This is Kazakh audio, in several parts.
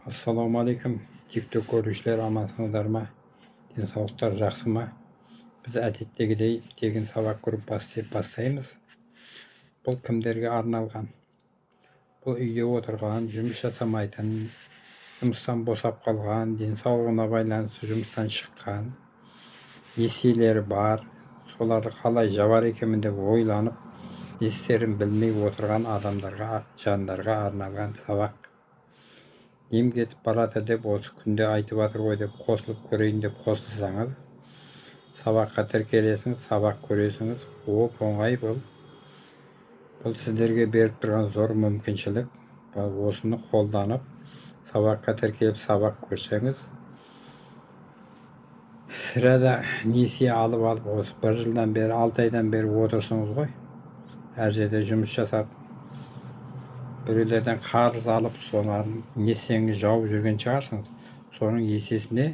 Assalamu alaikum. TikTok көрушілер амансыңыздар ма? Денсаулықтар жақсы ма? Біз әдеттегідей тегін сабақ группасы деп бастаймыз. Бұл кімдерге арналған? Бұл үйде отырған, жұмыс жасамайтын, жұмыстан босап қалған, денсаулығына байланысты жұмыстан шыққан, несиелері бар, соларды қалай жабар екенмін деп ойланып, не істерін білмей отырған адамдарға, жандарға арналған сабақ. Ем кетіп барады деп осы күнде айтып жатыр ғой деп қосылып көрейін деп қосылсаңыз, сабаққа тіркелесіңіз, сабақ көресіңіз. Оп оңай бұл. Бұл сіздерге беріп тұрған зор мүмкіншілік. Осыны қолданып, сабаққа тіркеліп сабақ көрсеңіз, сірәда несие алып осы 1 жылдан бері, 6 айдан бері отырсыңыз ғой. Әр жерде жұмыс жасап, біреулерден қарыз алып, солардың несиеңіз жауып жүрген шығарсыңыз. Соның есесіне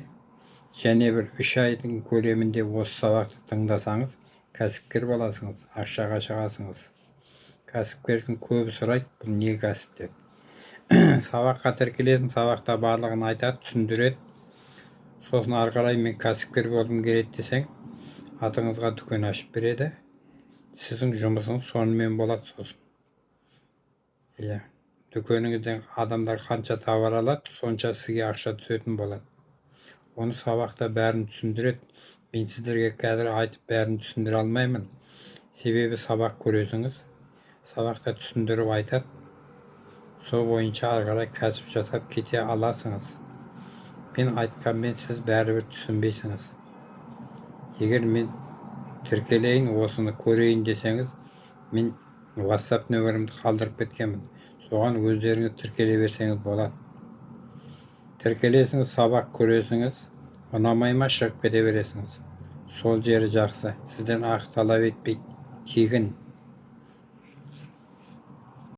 және бір 3 айдың көлемінде осы сабақты тыңдасаңыз, кәсіпкер боласыңыз, ақшаға шығасыңыз. Кәсіпкердің көбі сұрайды, бұл не кәсіп деп. Сабаққа тіркелесің, сабақта барлығын айтады, түсіндіреді. Сосын ары қарай мен кәсіпкер болғым келеді десең, атыңызға дүкен ашып береді. Сіздің жұмысыңыз сонымен болады сосын. Дүкеніңізден адамдар қанша товар алады, сонша сізге ақша түсетін болады. Оны сабақта бәрін түсіндіреді. Мен сіздерге қазір айтып бәрін түсіндіре алмаймын. Себебі сабақ көресіңіз, сабақта түсіндіріп айтады. Сол бойынша ары қарай кәсіп жасап кете аласыңыз. Мен айтқанмен сіз бәрібір түсінбейсіңіз. Егер мен тіркелейін, осыны көрейін десеңіз, мен WhatsApp нөмірімді қалдырып кеткенмін. Соған өздеріңіз тіркеле берсеңіз болады. Тіркелесіңіз, сабақ көресіңіз, ұнамай ма шығып кете бересіңіз. Сол жері жақсы. Сізден ақы талап етпейді, тегін.